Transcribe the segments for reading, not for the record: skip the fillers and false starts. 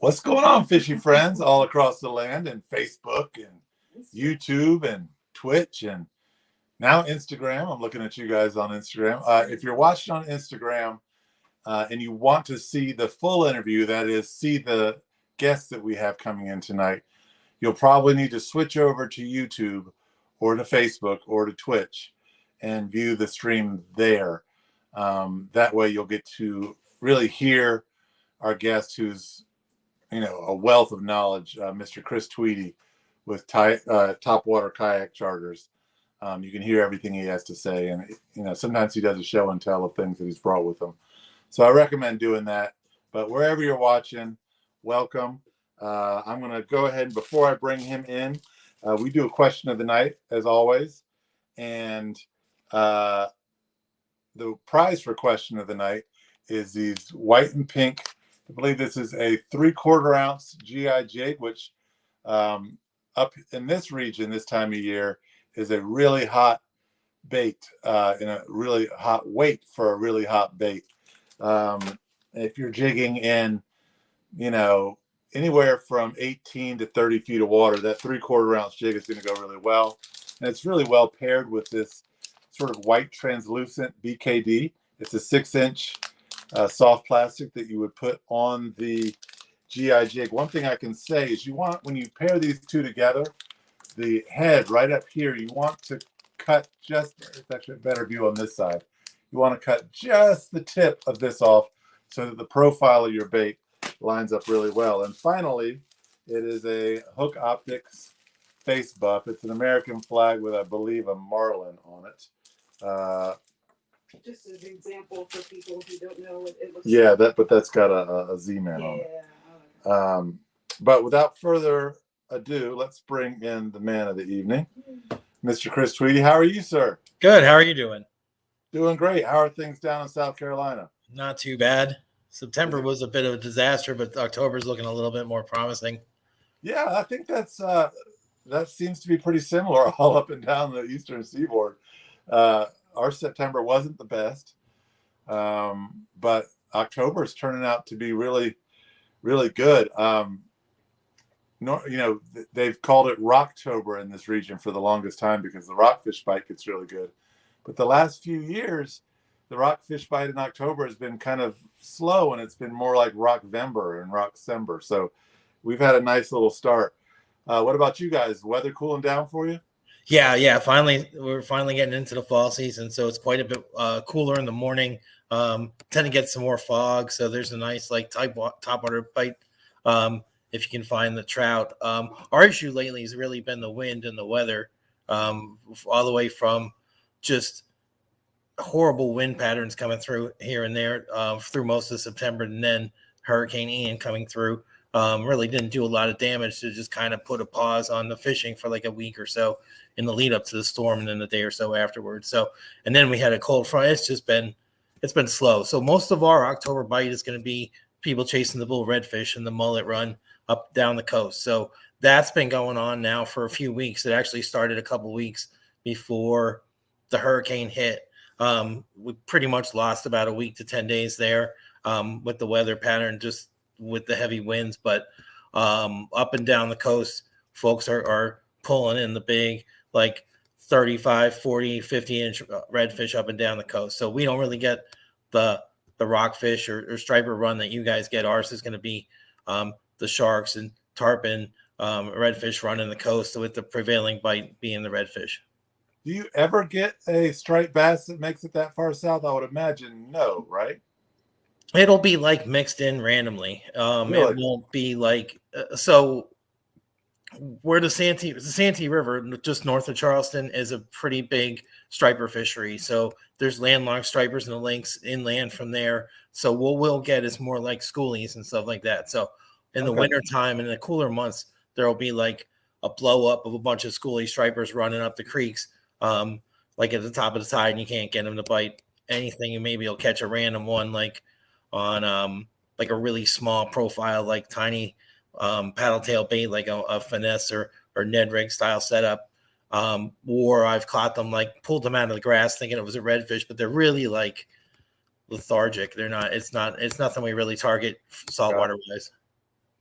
What's going on, fishy friends all across the land, and Facebook and YouTube and Twitch and now Instagram? I'm looking at you guys on Instagram. If you're watching on Instagram and you want to see the full interview, that is, see the guests that we have coming in tonight, you'll probably need to switch over to YouTube or to Facebook or to Twitch and view the stream there. That way you'll get to really hear our guest, who's a wealth of knowledge, Mr. Chris Tweedy with Top Water Kayak Charters. You can hear everything he has to say, and sometimes he does a show and tell of things that he's brought with him. So I recommend doing that. But wherever you're watching, welcome. I'm going to go ahead, and before I bring him in, we do a question of the night as always, and the prize for question of the night is these white and pink. I believe this is a 3/4 ounce GI jig, which up in this region this time of year is a really hot bait and a really hot weight for a really hot bait. If you're jigging in, anywhere from 18 to 30 feet of water, that 3/4 ounce jig is going to go really well. And it's really well paired with this sort of white translucent BKD. It's a 6-inch soft plastic that you would put on the GI jig. One thing I can say is when you pair these two together, the head right up here, you want to cut it's actually a better view on this side. You want to cut just the tip of this off so that the profile of your bait lines up really well. And finally, it is a Hook Optics face buff. It's an American flag with, I believe, a marlin on it. Just as an example for people who don't know what it looks like. But that's got a Z-man on it. But without further ado, let's bring in the man of the evening, Mr. Chris Tweedy. How are you, sir? Good. How are you doing? Doing great. How are things down in South Carolina? Not too bad. September was a bit of a disaster, but October's looking a little bit more promising. Yeah, I think that seems to be pretty similar all up and down the eastern seaboard. Our September wasn't the best, but October is turning out to be really, really good. They've called it Rocktober in this region for the longest time because the rockfish bite gets really good. But the last few years, the rockfish bite in October has been kind of slow, and it's been more like Rockvember and Rocksember. So we've had a nice little start. What about you guys? Weather cooling down for you? Yeah. We're finally getting into the fall season, so it's quite a bit cooler in the morning. Tend to get some more fog, so there's a nice topwater bite if you can find the trout. Our issue lately has really been the wind and the weather, all the way from just horrible wind patterns coming through here and there through most of September, and then Hurricane Ian coming through. Really didn't do a lot of damage to just kind of put a pause on the fishing for like a week or so in the lead up to the storm, and then a day or so afterwards. So, and then we had a cold front. It's been slow. So most of our October bite is going to be people chasing the bull redfish and the mullet run up down the coast. So that's been going on now for a few weeks. It actually started a couple weeks before the hurricane hit. We pretty much lost about a week to 10 days there with the weather pattern, just with the heavy winds. But up and down the coast, folks are pulling in the big, like 35, 40, 50-inch redfish up and down the coast. So we don't really get the rockfish or striper run that you guys get. Ours is going to be the sharks and tarpon redfish running the coast, with the prevailing bite being the redfish. Do you ever get a striped bass that makes it that far south? I would imagine no, right? It'll be like mixed in randomly. Really? It won't be like so. Where the Santee River, just north of Charleston, is a pretty big striper fishery. So there's landlocked stripers and the links inland from there. So what we'll get is more like schoolies and stuff like that. So in the winter time and in the cooler months, there will be like a blow up of a bunch of schoolie stripers running up the creeks, like at the top of the tide, and you can't get them to bite anything. And maybe you'll catch a random one like on like a really small profile, like tiny paddle tail bait, like a finesse or Ned rig style setup. Or I've caught them, like pulled them out of the grass thinking it was a redfish, but they're really like lethargic. They're not, it's nothing we really target saltwater wise.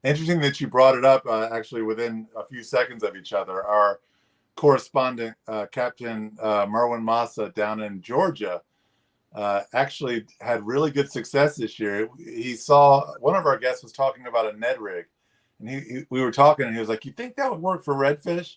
Interesting that you brought it up. Actually, within a few seconds of each other, our correspondent, Captain Merwin Massa down in Georgia, actually had really good success this year. He saw one of our guests was talking about a Ned rig, and we were talking, and he was like, "You think that would work for redfish?"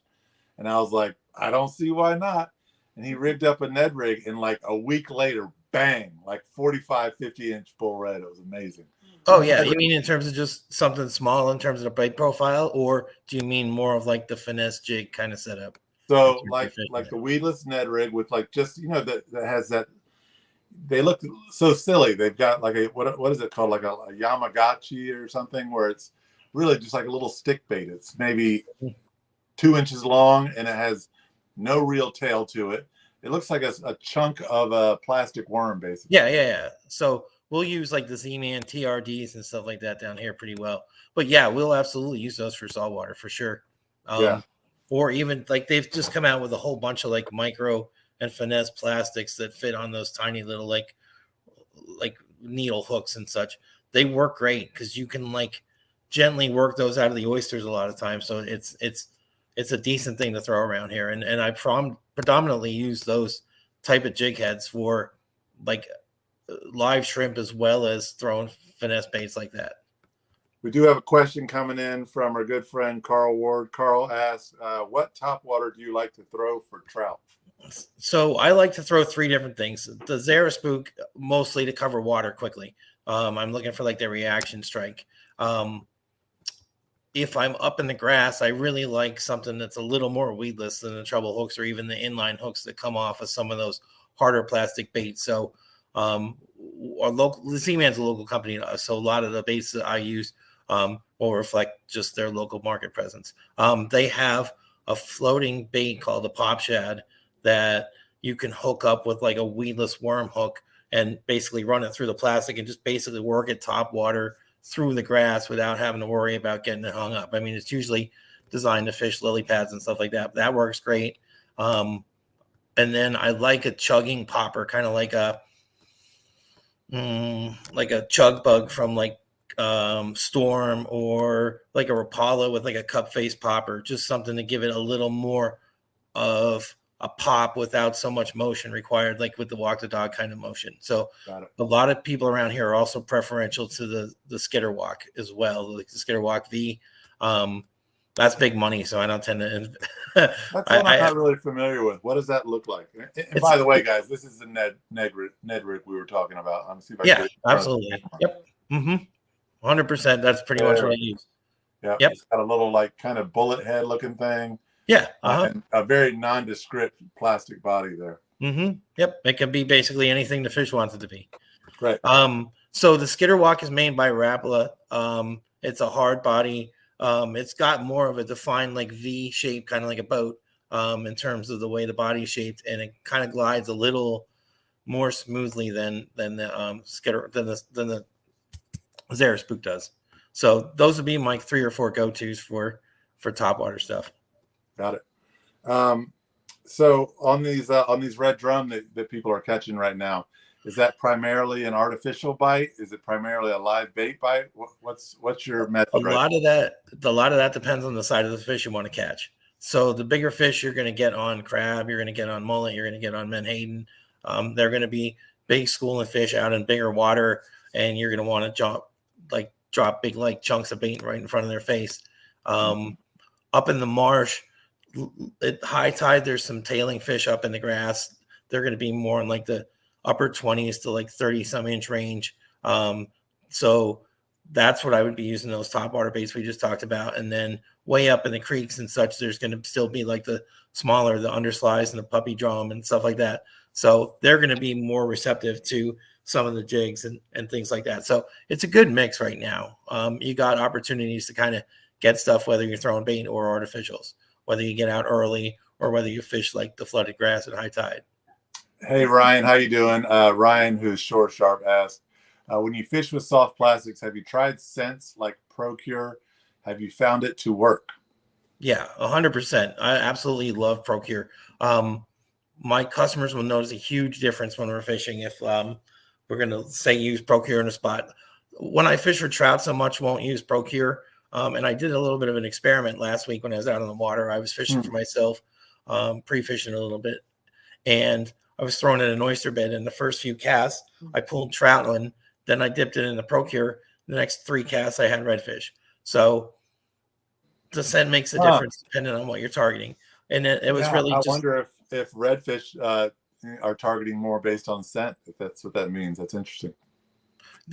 And I was like, "I don't see why not." And he rigged up a Ned rig, and like a week later, bang, like 45, 50-inch bull red. It was amazing. Oh yeah, you mean in terms of just something small in terms of the bite profile, or do you mean more of like the finesse jig kind of setup? So like the weedless Ned rig with like just that has that. They look so silly. They've got like a what is it called, like a Yamagata or something, where it's really just like a little stick bait. It's maybe 2 inches long and it has no real tail to it. It looks like a chunk of a plastic worm, basically. Yeah. So we'll use like the Z-Man TRDs and stuff like that down here pretty well. But yeah, we'll absolutely use those for saltwater for sure. Yeah. Or even like they've just come out with a whole bunch of like micro and finesse plastics that fit on those tiny little like needle hooks and such. They work great because you can like gently work those out of the oysters a lot of times. So it's a decent thing to throw around here. And I predominantly use those type of jig heads for like live shrimp as well as throwing finesse baits like that. We do have a question coming in from our good friend Carl Ward. Carl asks, what topwater do you like to throw for trout? So I like to throw 3 different things. The Xeraspook mostly to cover water quickly. I'm looking for like the reaction strike. If I'm up in the grass, I really like something that's a little more weedless than the treble hooks or even the inline hooks that come off of some of those harder plastic baits. So the Z-Man's a local company, so a lot of the baits that I use will reflect just their local market presence. They have a floating bait called the Pop Shad that you can hook up with like a weedless worm hook and basically run it through the plastic and just basically work it top water through the grass without having to worry about getting it hung up. I mean, it's usually designed to fish lily pads and stuff like that. That works great. And then I like a chugging popper, kind of like a chug bug from like Storm, or like a Rapala with like a cup face popper, just something to give it a little more of a pop without so much motion required, like with the walk the dog kind of motion. So a lot of people around here are also preferential to the skitter walk as well, like the skitter walk V. That's big money, so I don't tend to. That's what I'm not really familiar with. What does that look like? And by the way, guys, this is the Ned rig we were talking about. I'm see if I can get it absolutely. Yep. 100%. That's pretty much what I use. Yep. It's got a little like kind of bullet head looking thing. Yeah. And a very nondescript plastic body there. Yep. It can be basically anything the fish wants it to be. Right. So the skitter walk is made by Rapala. It's a hard body. It's got more of a defined like V shape, kind of like a boat, in terms of the way the body's shaped, and it kind of glides a little more smoothly than the skitter than the Xeraspook does. So those would be my 3 or 4 go-tos for topwater stuff. Got it. So on these red drum that people are catching right now, is that primarily an artificial bite? Is it primarily a live bait bite? What's your method? A lot of that depends on the side of the fish you want to catch. So the bigger fish you're going to get on crab, you're going to get on mullet, you're going to get on menhaden. They're going to be big schooling fish out in bigger water, and you're going to want to drop big like chunks of bait right in front of their face. Up in the marsh, at high tide, there's some tailing fish up in the grass. They're going to be more in like the upper 20s to like 30 some inch range. So that's what I would be using, those topwater baits we just talked about. And then way up in the creeks and such, there's going to still be like the smaller, the underslides and the puppy drum and stuff like that. So they're going to be more receptive to some of the jigs and things like that. So it's a good mix right now. You got opportunities to kind of get stuff, whether you're throwing bait or artificials, whether you get out early or whether you fish like the flooded grass at high tide. Hey, Ryan, how you doing? Ryan, who's Short Sharp, asked, when you fish with soft plastics, have you tried scents like Procure? Have you found it to work? Yeah, 100%. I absolutely love Procure. My customers will notice a huge difference when we're fishing if we're going to say use Procure in a spot. When I fish for trout, so much won't use Procure. And I did a little bit of an experiment last week when I was out on the water. I was fishing for myself, pre-fishing a little bit, and I was throwing in an oyster bed. In the first few casts, I pulled trout in. Then I dipped it in the Procure. The next 3 casts, I had redfish. So the scent makes a difference depending on what you're targeting. And it was really I just. wonder if redfish are targeting more based on scent, if that's what that means. That's interesting.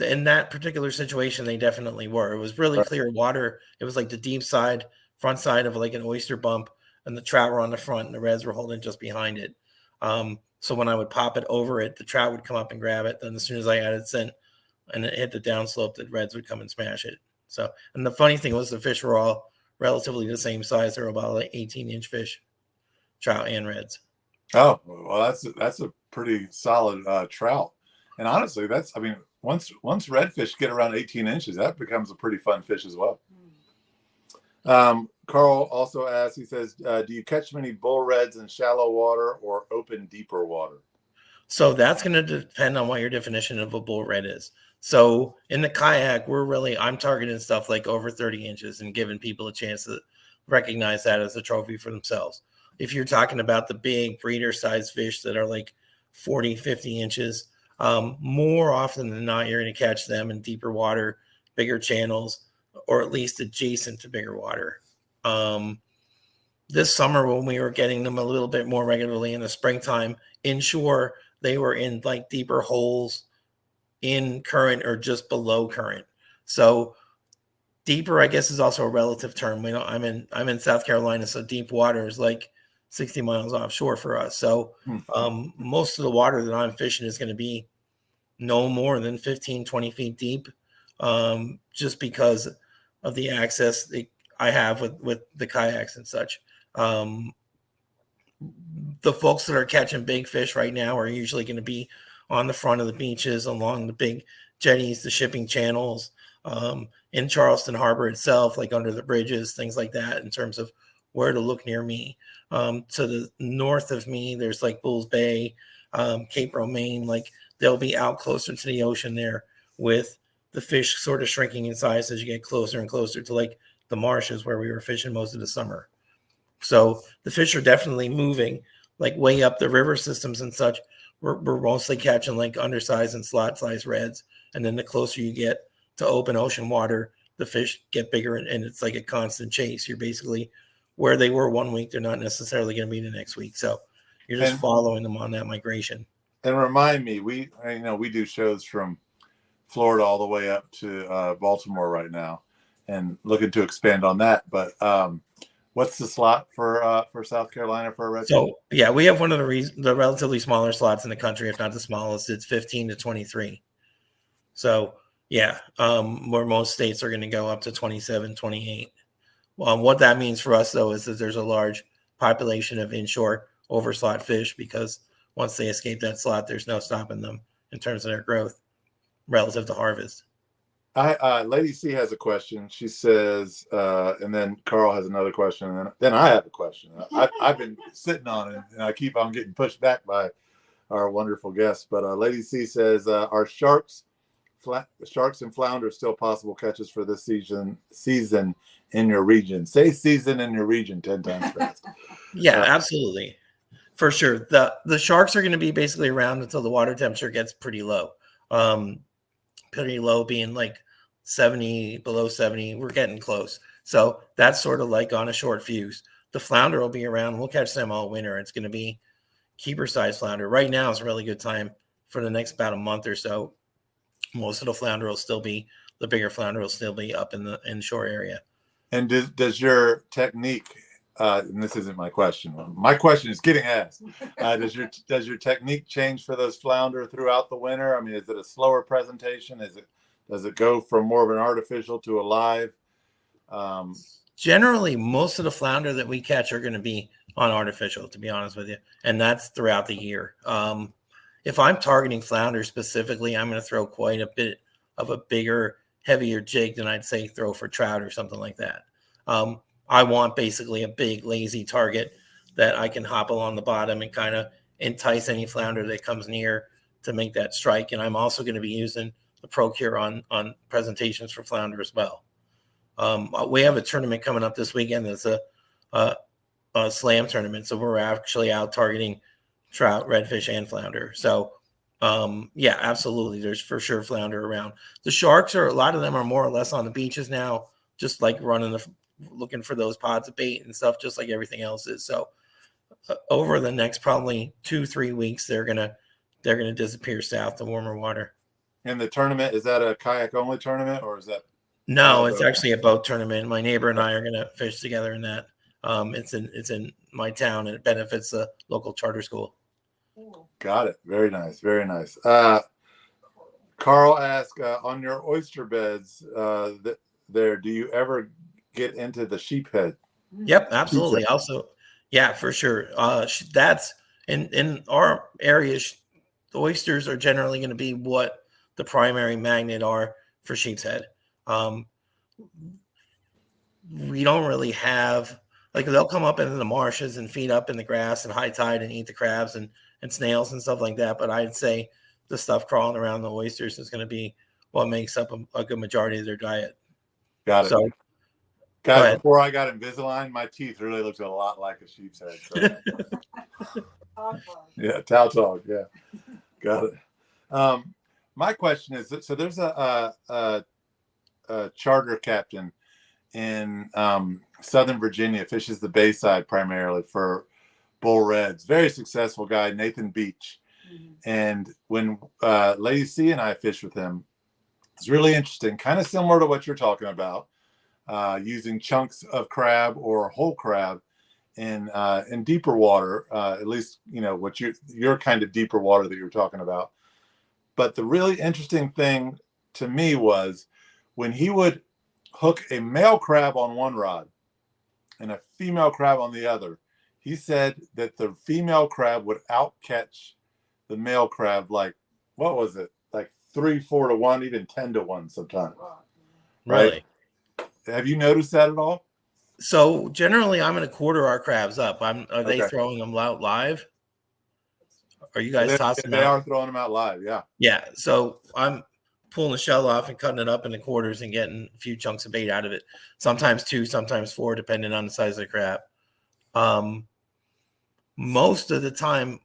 In that particular situation, they definitely were. It was really clear water. It was like the deep side, front side of like an oyster bump, and the trout were on the front, and the reds were holding just behind it. So when I would pop it over it, the trout would come up and grab it. Then as soon as I added scent and it hit the downslope, the reds would come and smash it. So, and the funny thing was the fish were all relatively the same size. They were about like 18-inch fish, trout and reds. Oh, well, that's a pretty solid trout. And honestly, once redfish get around 18 inches, that becomes a pretty fun fish as well. Carl also asks, he says, do you catch many bull reds in shallow water or open, deeper water? So that's going to depend on what your definition of a bull red is. So in the kayak, I'm targeting stuff like over 30 inches and giving people a chance to recognize that as a trophy for themselves. If you're talking about the big breeder size fish that are like 40, 50 inches, more often than not, you're going to catch them in deeper water, bigger channels, or at least adjacent to bigger water. This summer when we were getting them a little bit more regularly in the springtime, inshore, they were in like deeper holes in current or just below current. So deeper, I guess, is also a relative term. I'm in South Carolina, so deep water is like 60 miles offshore for us. So most of the water that I'm fishing is going to be no more than 15, 20 feet deep, just because of the access I have with the kayaks and such. The folks that are catching big fish right now are usually going to be on the front of the beaches, along the big jetties, the shipping channels, in Charleston Harbor itself, like under the bridges, things like that, in terms of where to look near me. To the north of me, there's like Bulls Bay, Cape Romaine, like they'll be out closer to the ocean there, with the fish sort of shrinking in size as you get closer and closer to like the marshes where we were fishing most of the summer. So the fish are definitely moving like way up the river systems and such. We're mostly catching like undersized and slot size reds. And then the closer you get to open ocean water, the fish get bigger, and it's like a constant chase. You're basically where they were one week, they're not necessarily going to be the next week. So you're just following them on that migration. And remind me, we do shows from Florida all the way up to Baltimore right now, and looking to expand on that. But what's the slot for South Carolina for a red? So yeah, we have one of the relatively smaller slots in the country, if not the smallest. It's 15 to 23. So yeah, where most states are going to go up to 27, 28. What that means for us, though, is that there's a large population of inshore overslot fish, because once they escape that slot, there's no stopping them in terms of their growth relative to harvest. Lady C has a question. She says, and then Carl has another question, and then I have a question. I've been sitting on it, and I keep on getting pushed back by our wonderful guests. But Lady C says, are sharks and flounder still possible catches for this season in your region? Say season in your region 10 times fast. Yeah, absolutely. For sure. The sharks are going to be basically around until the water temperature gets pretty low. Pretty low being like 70, below 70. We're getting close. So that's sort of like on a short fuse. The flounder will be around. We'll catch them all winter. It's going to be keeper size flounder. Right now is a really good time for the next about a month or so. Most of the flounder will still be, the bigger flounder will still be up in the inshore area. And does your technique, and this isn't my question. My question is getting asked. Does your technique change for those flounder throughout the winter? I mean, is it a slower presentation? Does it go from more of an artificial to a live? Generally, most of the flounder that we catch are going to be on artificial, to be honest with you, and that's throughout the year. If I'm targeting flounder specifically, I'm going to throw quite a bit of a bigger, heavier jig than I'd say throw for trout or something like that. I want basically a big, lazy target that I can hop along the bottom and kind of entice any flounder that comes near to make that strike. And I'm also going to be using the Procure on presentations for flounder as well. We have a tournament coming up this weekend. It's a slam tournament, so we're actually out targeting trout, redfish, and flounder. So yeah, absolutely, there's for sure flounder around. The sharks a lot of them are more or less on the beaches now, just like looking for those pods of bait and stuff, just like everything else is. So over the next probably 2-3 weeks, they're gonna disappear south to warmer water. And the tournament, is that a kayak only tournament, or is that? No, it's actually a boat tournament. My neighbor and I are gonna fish together in that. It's in my town, and it benefits the local charter school. Got it. Very nice. Very nice. Carl asked, on your oyster beds there, do you ever get into the sheephead? Yep, absolutely. Also, yeah, for sure. That's in our areas, the oysters are generally going to be what the primary magnet are for sheep's head. We don't really have, like, they'll come up into the marshes and feed up in the grass and high tide and eat the crabs and snails and stuff like that. But I'd say the stuff crawling around the oysters is going to be what makes up a good majority of their diet. Got it. So, guys, before I got Invisalign, my teeth really looked a lot like a sheep's head. So. Yeah, tautog. Yeah, got it. My question is, so there's a charter captain in Southern Virginia, fishes the Bayside primarily for bull reds. Very successful guy, Nathan Beach. And when Lady C and I fished with him, it's really interesting, kind of similar to what you're talking about, using chunks of crab or whole crab in deeper water, at least, you know, what your kind of deeper water that you're talking about. But the really interesting thing to me was when he would hook a male crab on one rod and a female crab on the other, he said that the female crab would outcatch the male crab, like, what was it? Like 3-4 to 1, even 10 to 1 sometimes. Really? Right? Have you noticed that at all? So generally, I'm going to quarter our crabs up. Are they Okay. throwing them out live? Are you guys tossing them out? They are throwing them out live, yeah. Yeah. So I'm pulling the shell off and cutting it up into quarters and getting a few chunks of bait out of it. Sometimes 2, sometimes 4, depending on the size of the crab. Most of the time,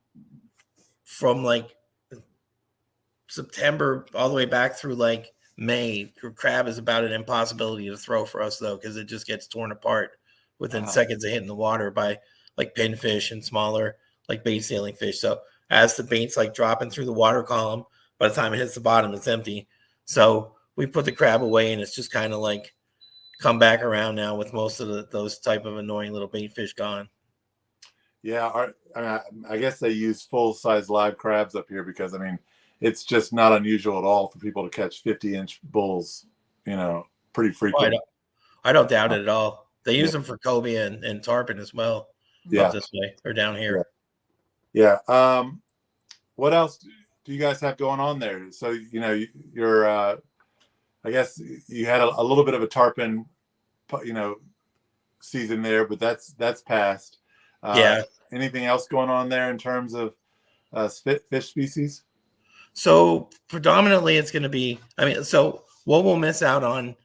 from like September all the way back through like May, crab is about an impossibility to throw for us, though, because it just gets torn apart within seconds of hitting the water by like pinfish and smaller like bait sailing fish. So as the bait's like dropping through the water column, by the time it hits the bottom, it's empty. So we put the crab away, and it's just kind of like come back around now with most of those type of annoying little bait fish gone. Yeah, I guess they use full-size live crabs up here because, I mean, it's just not unusual at all for people to catch 50-inch bulls, you know, pretty frequently. I don't doubt it at all. They use them for cobia and tarpon as well up this way or down here. Yeah. What else do you guys have going on there? So, you know, you're, I guess you had a little bit of a tarpon, you know, season there, but that's passed. Anything else going on there in terms of fish species? So predominantly it's going to be, so what we'll miss out on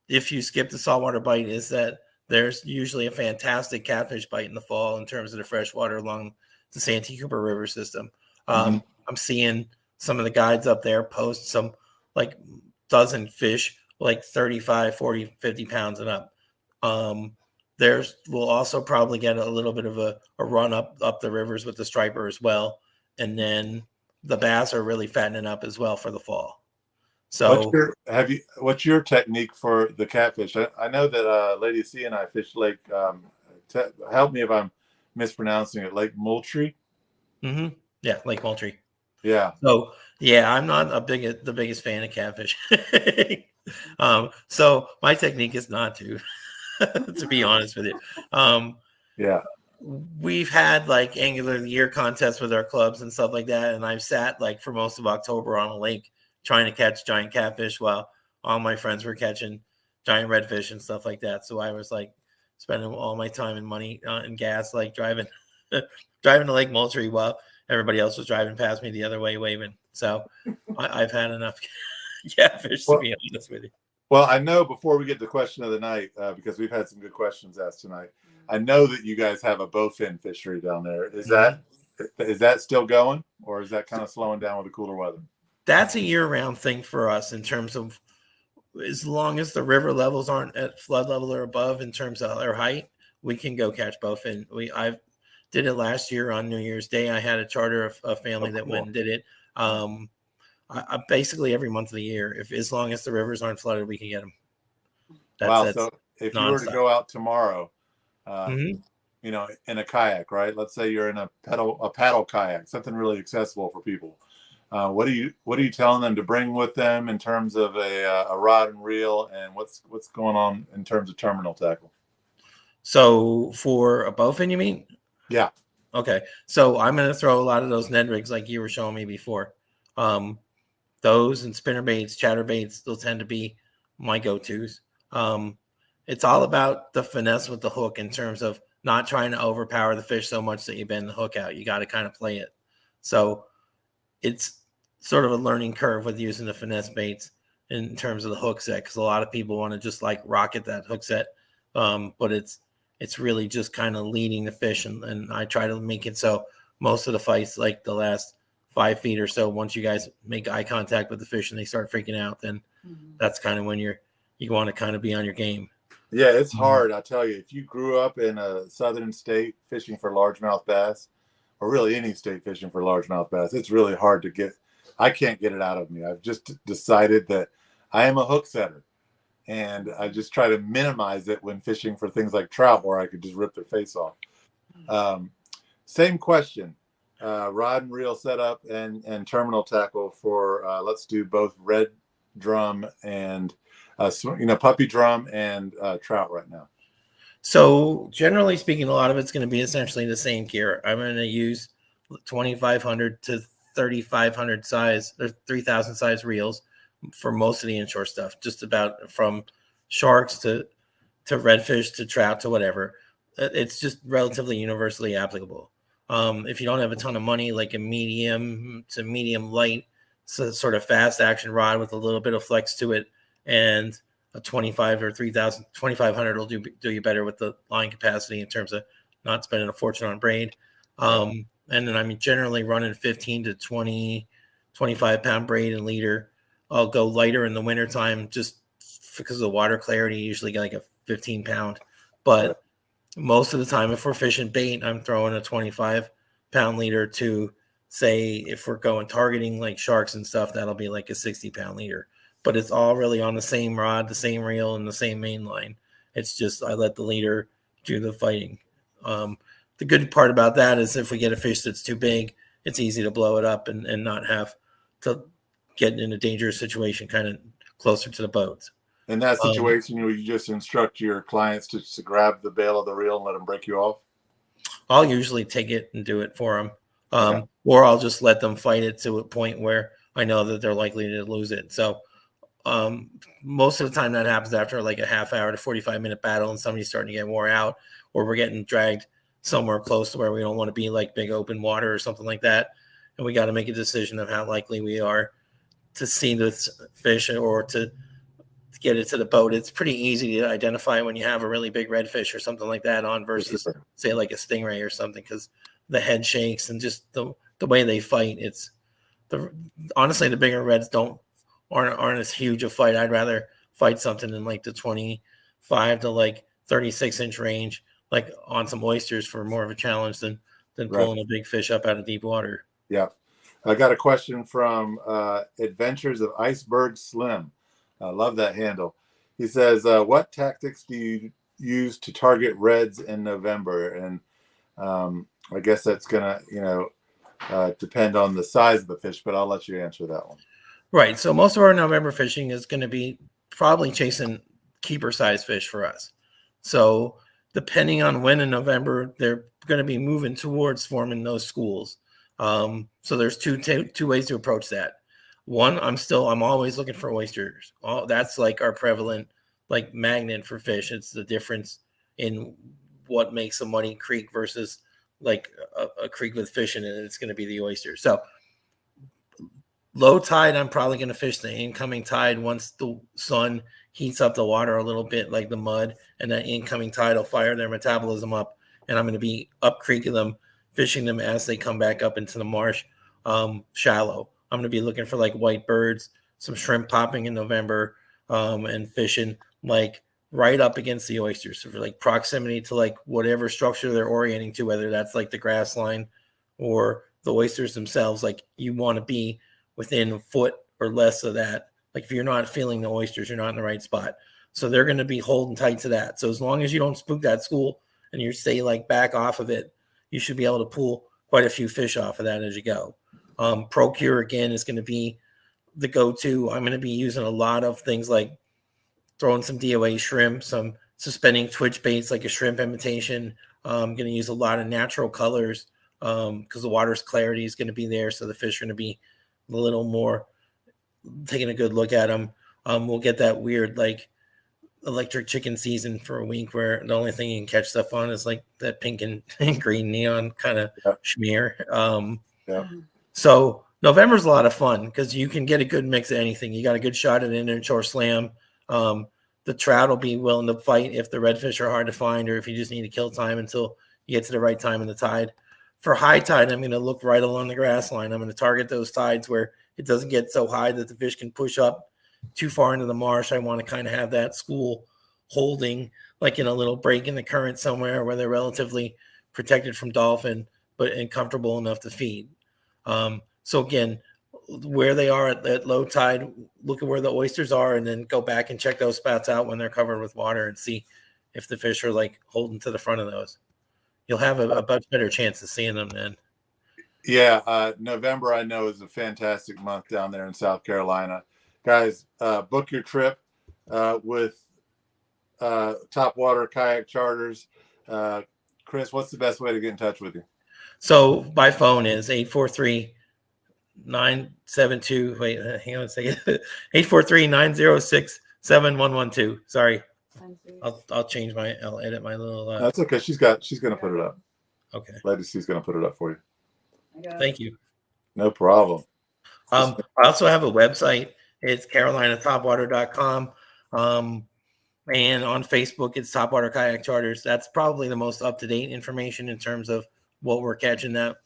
if you skip the saltwater bite is that there's usually a fantastic catfish bite in the fall in terms of the freshwater along the Santee Cooper River system. I'm seeing some of the guides up there post some like dozen fish, like 35, 40, 50 pounds and up. We'll also probably get a little bit of a run up the rivers with the striper as well. And then the bass are really fattening up as well for the fall. So what's your technique for the catfish? I know that Lady C and I fished Lake, help me if I'm mispronouncing it, Lake Moultrie? Yeah, Lake Moultrie. Yeah. So yeah, I'm not the biggest fan of catfish. So my technique is not to be honest with you. We've had like angular of the year contests with our clubs and stuff like that, and I've sat like for most of October on a lake trying to catch giant catfish while all my friends were catching giant redfish and stuff like that. So I was like spending all my time and money and gas like driving to Lake Moultrie while everybody else was driving past me the other way waving. So I've had enough catfish to be honest with you. Well, I know before we get to the question of the night, because we've had some good questions asked tonight, I know that you guys have a bowfin fishery down there. Is that still going, or is that kind of slowing down with the cooler weather? That's a year-round thing for us in terms of as long as the river levels aren't at flood level or above in terms of their height, we can go catch bowfin. I did it last year on New Year's Day. I had a charter a family that went and did it. I basically every month of the year, if as long as the rivers aren't flooded, we can get them. That's So if you were to nonstop. go out tomorrow, Mhm. you know, in a kayak, right? Let's say you're in a paddle kayak, something really accessible for people. What are you telling them to bring with them in terms of a rod and reel, and what's going on in terms of terminal tackle? So for a bowfin, you mean? Yeah. Okay. So I'm going to throw a lot of those Ned rigs like you were showing me before. Those and spinner baits, chatter baits, they'll tend to be my go-tos. It's all about the finesse with the hook in terms of not trying to overpower the fish so much that you bend the hook out. You got to kind of play it. So it's sort of a learning curve with using the finesse baits in terms of the hook set, because a lot of people want to just like rocket that hook set. But it's really just kind of leading the fish, and I try to make it so most of the fights, like the last 5 feet or so, once you guys make eye contact with the fish and they start freaking out, then that's kind of when you want to kind of be on your game. Yeah, it's hard. I tell you, if you grew up in a southern state fishing for largemouth bass, or really any state fishing for largemouth bass, it's really hard to get. I can't get it out of me. I've just decided that I am a hook setter, and I just try to minimize it when fishing for things like trout, where I could just rip their face off. Same question. Rod and reel setup and terminal tackle for let's do both red drum and puppy drum and trout right now. So generally speaking, a lot of it's going to be essentially the same gear. I'm going to use 2,500 to 3,500 size or 3,000 size reels for most of the inshore stuff, just about from sharks to redfish to trout to whatever. It's just relatively universally applicable. If you don't have a ton of money, like a medium to medium light, so sort of fast action rod with a little bit of flex to it, and a 25 or 3,000, 2,500 will do you better with the line capacity in terms of not spending a fortune on braid. And then I'm generally running 15 to 20, 25 pound braid and leader. I'll go lighter in the wintertime just because of the water clarity, usually like a 15 pound. But most of the time, if we're fishing bait, I'm throwing a 25 pound leader to, say, if we're going targeting like sharks and stuff, that'll be like a 60 pound leader. But it's all really on the same rod, the same reel, and the same main line. It's just I let the leader do the fighting. The good part about that is if we get a fish that's too big, it's easy to blow it up and not have to get in a dangerous situation kind of closer to the boat. In that situation, you just instruct your clients to grab the bail of the reel and let them break you off? I'll usually take it and do it for them. Or I'll just let them fight it to a point where I know that they're likely to lose it. So most of the time that happens after like a half hour to 45-minute battle and somebody's starting to get wore out, or we're getting dragged somewhere close to where we don't want to be, like big open water or something like that. And we got to make a decision of how likely we are to see this fish or to get it to the boat. It's pretty easy to identify when you have a really big redfish or something like that on versus say like a stingray or something, because the head shakes and just the way they fight. Honestly, the bigger reds aren't as huge a fight. I'd rather fight something in like the 25 to like 36-inch range, like on some oysters, for more of a challenge than pulling a big fish up out of deep water. Yeah. I got a question from Adventures of Iceberg Slim. I love that handle. He says, what tactics do you use to target reds in November? And I guess that's going to, depend on the size of the fish, but I'll let you answer that one. Right. So most of our November fishing is going to be probably chasing keeper size fish for us. So depending on when in November, they're going to be moving towards forming those schools. So there's two ways to approach that. One, I'm always looking for oysters. That's like our prevalent like magnet for fish. It's the difference in what makes a muddy creek versus like a creek with fish in it. It's going to be the oyster. So low tide, I'm probably going to fish the incoming tide once the sun heats up the water a little bit, like the mud, and that incoming tide will fire their metabolism up. And I'm going to be up creeking them, fishing them as they come back up into the marsh, shallow. I'm going to be looking for like white birds, some shrimp popping in November, and fishing like right up against the oysters. So for like proximity to like whatever structure they're orienting to, whether that's like the grass line or the oysters themselves, like you want to be within a foot or less of that. Like if you're not feeling the oysters, you're not in the right spot. So they're going to be holding tight to that. So as long as you don't spook that school and you stay like back off of it, you should be able to pull quite a few fish off of that as you go. Procure again is going to be the go-to. I'm going to be using a lot of things like throwing some DOA shrimp, some suspending twitch baits like a shrimp imitation. I'm going to use a lot of natural colors because the water's clarity is going to be there. So the fish are going to be a little more taking a good look at them. We'll get that weird like electric chicken season for a week where the only thing you can catch stuff on is like that pink and green neon kind of schmear. So November's a lot of fun because you can get a good mix of anything. You got a good shot at an inshore slam. The trout will be willing to fight if the redfish are hard to find or if you just need to kill time until you get to the right time in the tide. For high tide, I'm going to look right along the grass line. I'm going to target those tides where it doesn't get so high that the fish can push up too far into the marsh. I want to kind of have that school holding like in a little break in the current somewhere where they're relatively protected from dolphin, but and comfortable enough to feed. So again, where they are at low tide, look at where the oysters are and then go back and check those spots out when they're covered with water and see if the fish are like holding to the front of those. You'll have a much better chance of seeing them then. Yeah, November I know is a fantastic month down there in South Carolina. Guys, book your trip with Topwater Kayak Charters. Chris, what's the best way to get in touch with you? So by phone is 843-972. Wait, hang on a second. 843-906-7112. Sorry. I'll change I'll edit my little. That's okay. She's going to put it up. Okay. Lady C's going to put it up for you. Thank you. No problem. I also have a website. It's carolinatopwater.com. And on Facebook, it's Topwater Kayak Charters. That's probably the most up-to-date information in terms of what we're catching that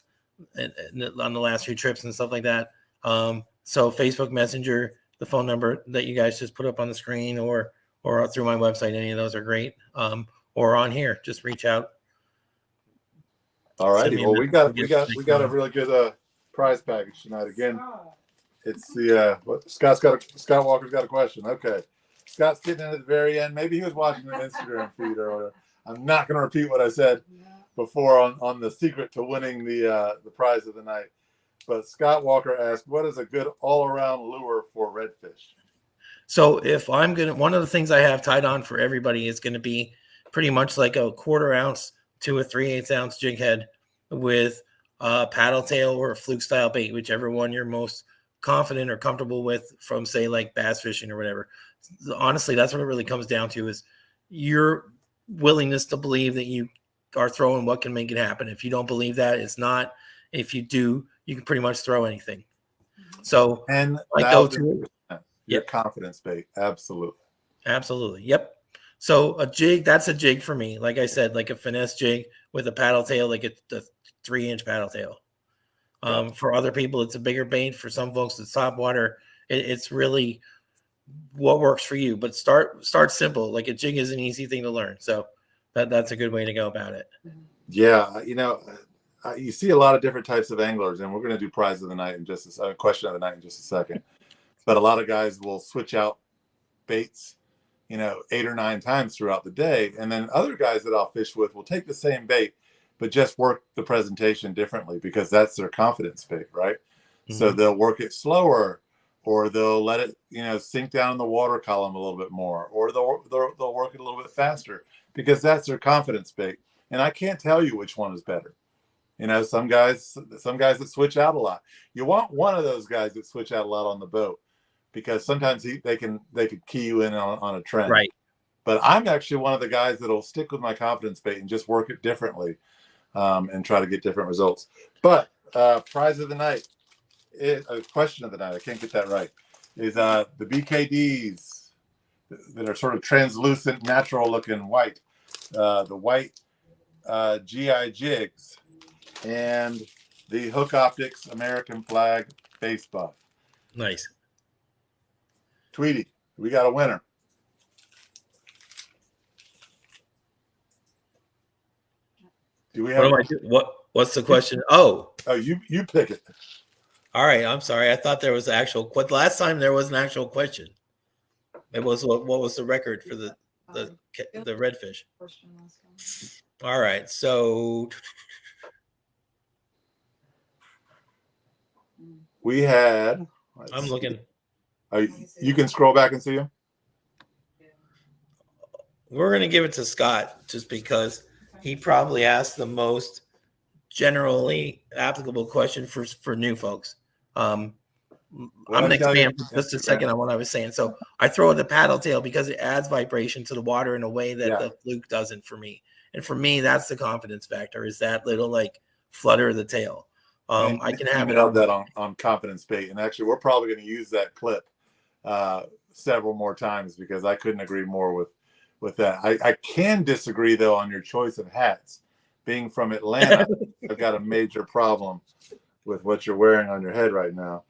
on the last few trips and stuff like that. So Facebook Messenger, the phone number that you guys just put up on the screen or through my website, any of those are great. Or on here, just reach out. All righty. Well, we got a really good prize package tonight. Again, it's the Scott Walker's got a question. Okay, Scott's getting in at the very end. Maybe he was watching an Instagram feed earlier. I'm not going to repeat what I said before on the secret to winning the prize of the night. But Scott Walker asked, "What is a good all-around lure for redfish?" So if I'm one of the things I have tied on for everybody is going to be pretty much like a 1/4 ounce to a 3/8 ounce jig head with a paddle tail or a fluke style bait, whichever one you're most confident or comfortable with from say like bass fishing or whatever. Honestly, that's what it really comes down to is your willingness to believe that you are throwing what can make it happen. If you don't believe that, it's not. If you do, you can pretty much throw anything. So and I go to your confidence bait. Absolutely. Yep. So a jig, that's a jig for me. Like I said, like a finesse jig with a paddle tail, like a 3-inch paddle tail. For other people, it's a bigger bait. For some folks, it's topwater. It's really what works for you. But start simple. Like a jig is an easy thing to learn. So that's a good way to go about it. Yeah, you see a lot of different types of anglers, and we're going to do prize of the night in just question of the night in just a second. But a lot of guys will switch out baits 8 or 9 times throughout the day. And then other guys that I'll fish with will take the same bait, but just work the presentation differently because that's their confidence bait, right? Mm-hmm. So they'll work it slower, or they'll let it, sink down in the water column a little bit more, or they'll work it a little bit faster because that's their confidence bait. And I can't tell you which one is better. Some guys that switch out a lot. You want one of those guys that switch out a lot on the boat, because sometimes they could key you in on a trend. Right. But I'm actually one of the guys that'll stick with my confidence bait and just work it differently and try to get different results. But prize of the night, question of the night, I can't get that right, is the BKDs that are sort of translucent, natural looking white. The white GI jigs and the Hook Optics American flag face buff. Nice. Tweedy, we got a winner. Do we have? What's the question? Oh, you pick it. All right. I'm sorry. I thought there was actual. Last time there was an actual question. It was what was the record for the redfish? All right. So we had. I'm looking. You can scroll back and see them. We're going to give it to Scott just because he probably asked the most generally applicable question for new folks. I'm going to expand for just a second on what I was saying. So I throw in the paddle tail because it adds vibration to the water in a way that the fluke doesn't for me. And for me, that's the confidence factor, is that little like flutter of the tail. I can have it on confidence bait. And actually, we're probably going to use that clip several more times because I couldn't agree more with that. I can disagree, though, on your choice of hats. Being from Atlanta, I've got a major problem with what you're wearing on your head right now.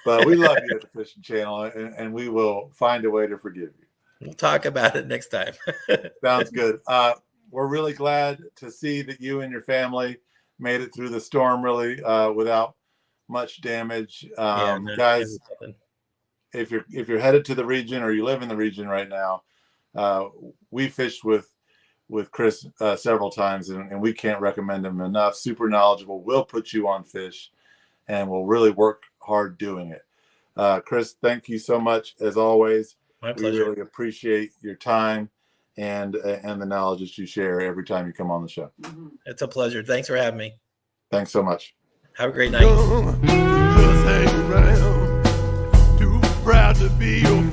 But we love you at the Fishing Channel, and we will find a way to forgive you. We'll talk about it next time. Sounds good. We're really glad to see that you and your family made it through the storm really without much damage. Guys, if you're headed to the region or you live in the region right now, we fished with Chris several times, and we can't recommend him enough. Super knowledgeable, will put you on fish, and will really work hard doing it. Chris, thank you so much as always. My pleasure. We really appreciate your time and the knowledge that you share every time you come on the show. It's a pleasure. Thanks for having me. Thanks so much. Have a great night. Just hang around. Too proud to be your